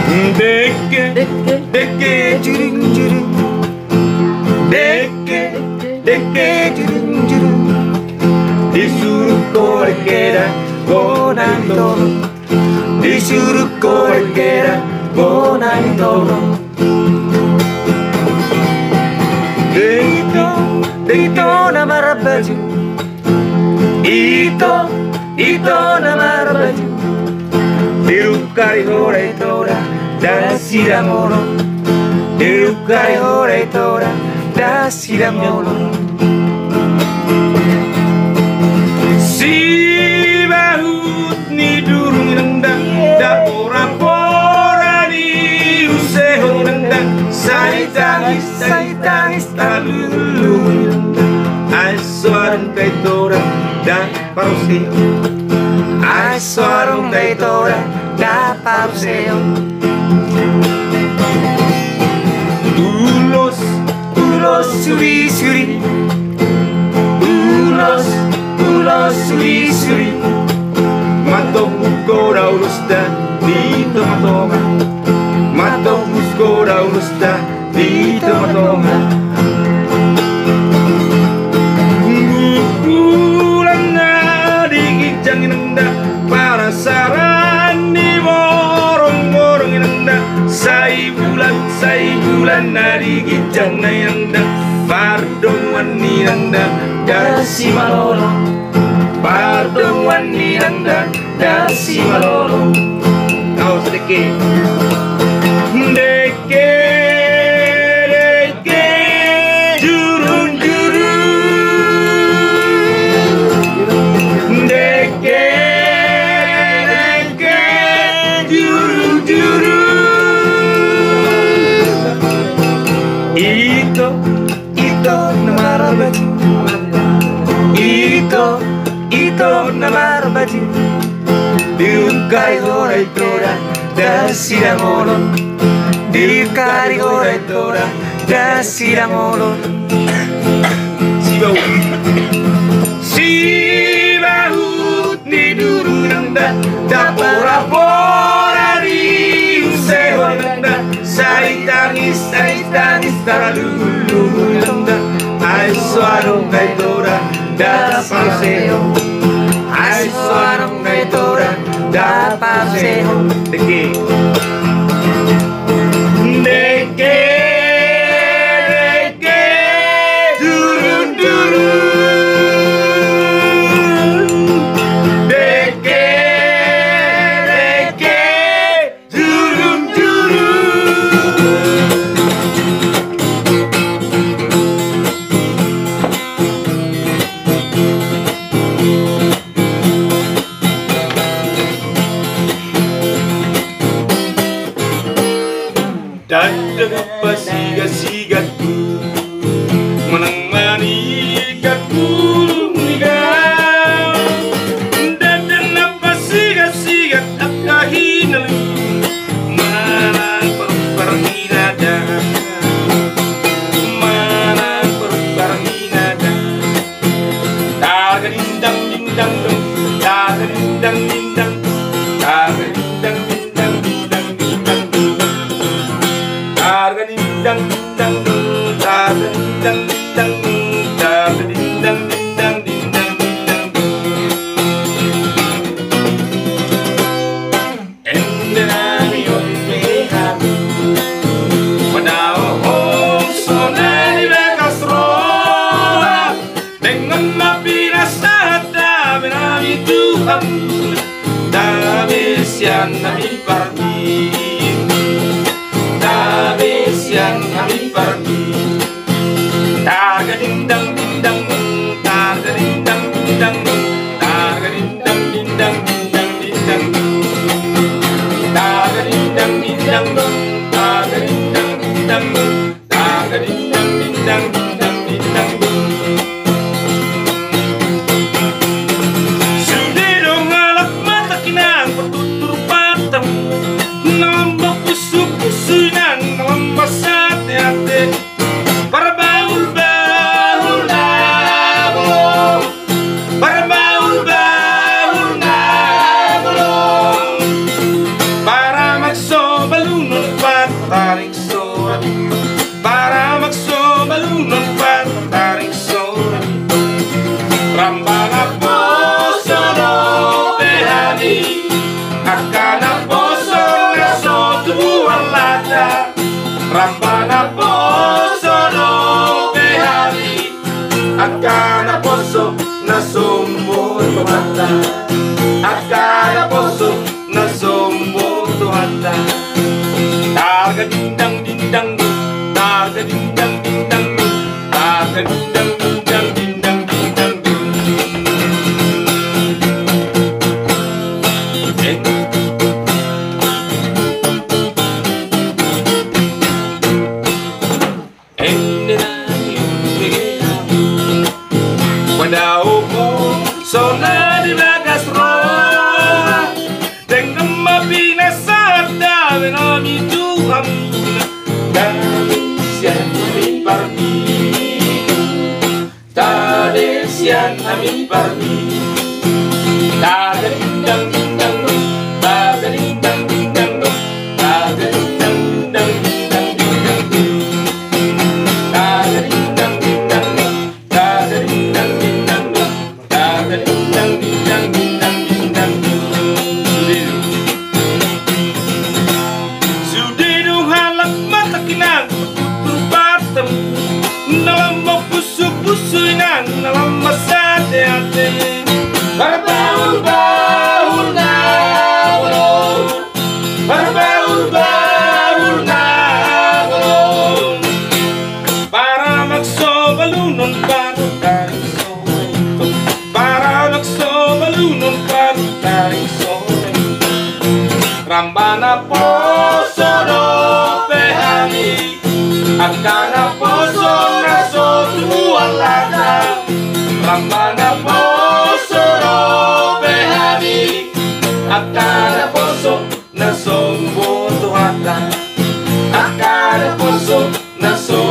Deke, deke, jurung jurung. Deke, deke, jurung jurung. Disuruh korek-kera, bonani toro. Disuruh korek-kera, bonani toro. Ito nama baju. Ito nama baju. Dirukari hore tora dasira mono. Dirukari hore tora dasira mono. Si bahut ni durung nendang da orang pora di useho nendang. Sai tangis talulu. Ai suarong kay tora da paruseo. Ai suarong kay tora da paruseo. Ulos suri-suri. Ulos suri-suri. Matok kora ulos da dito matonga. Matok kora ulos da dito matonga. Para saran di borong-borong inanda. Sai bulan nari gijang na inanda. Pardong wani inanda dasi malolo. Pardong wani inanda dasi malolo. Kau sedikit deke deke jurung jurung. Deke Ito nama baju. Ito nama baju. Dirukari hore tora dasira mono. Dirukari hore tora dasira mono. Si bahut ni duru nanda dapora di useho nanda. Sai tangis talulu nanda. Ai suarong kay tora da paruseo. Ai suarong kay tora da paruseo. Deke deke deke durun durun. Deke deke durun durun. Dadang apa siga-sigaku menang manikaku nigau. Dadang apa siga-sigat akahinal mana perminada. Mana perminada. Dagadindang dindang dong. Dagadindang dindang. Dagadindang dindang dindang dindang dindang. Dagadindang dindang dagadindang dindang dagadindang dindang dindang dindang. Endenami olehami padahal sonani bekasroa dengan nabi nasada benami Tuhan dabesian nami pergi. Yang kami pergi. Dagadindang dindang, dagadindang dindang, dagadindang dindang dindang dindang, dagadindang dindang, dagadindang dindang, dagadindang dindang dindang dindang. Sudah dong ngalak mata kinang pertutur patang. tuhata akada poso na sombo tuhata taga dindang dindang taga dindang dindang taga dindang dindang dindang dindang Sona di bagas roa dengan mabinasa dan ami Tuhan dan sian ami parmi tade sian ami parmi tade dindang dindang tade dindang dindang tade dindang dindang dindang dindang tade dindang dindang tade dindang dindang dindang dindang dindang dindang sudah halak mata kinang terbatam dalam busu-busu inang dalam masa hati berbaur-baur naulun berbaur-baur naulun para makso balunun baru dari balunun baru taring sore rambana poso do pehani akana poso naso tuan lada rambana poso do pehani akana poso naso mbo tuhata akana poso naso